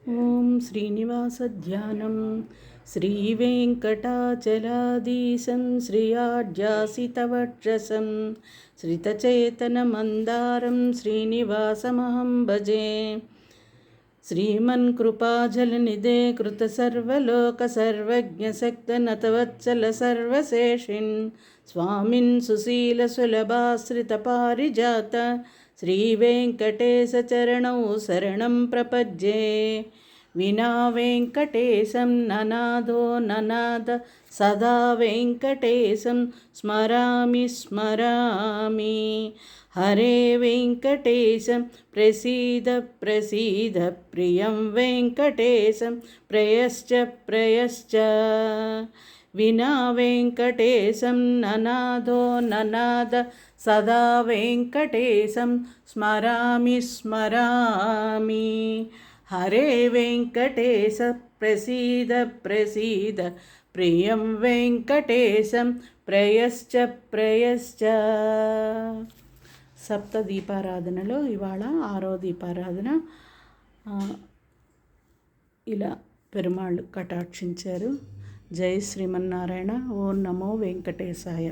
ఓం శ్రీనివాసధ్యానం శ్రీవేంకటాచలాధీశం శ్రియాఢ్యాసితవక్షసం శ్రితచేతనమందారం శ్రీనివాసమహం భజే. శ్రీమన్కృపాజలనిధే కృతసర్వలోకసర్వజ్ఞశక్తనతవత్సల సర్వశేషిన్ స్వామిన్ సుశీలసులభాశ్రితపారిజాత శ్రీవేంకటేశచరణౌ శరణం ప్రపద్యే. వినా వెంకటేశం ననాదో ననాద సదా వెంకటేశం స్మరామి స్మరామి. హరే వెంకటేశం ప్రసీద ప్రసీద ప్రియం వెంకటేశం ప్రయశ్చ ప్రయశ్చ. వినా వెంకటేశం ననాదో ననాద సదా వెంకటేశం స్మరామి స్మరామి. హరే వెంకటేశ ప్రసీద ప్రసీద ప్రియం వెంకటేశం ప్రయశ్చ ప్రయశ్చ. సప్త దీపారాధనలో ఇవాళ 6వ దీపారాధన. ఇలా పెరుమాళ్ళు కటాక్షించారు. జై శ్రీమన్నారాయణ. ఓం నమో వెంకటేశాయ.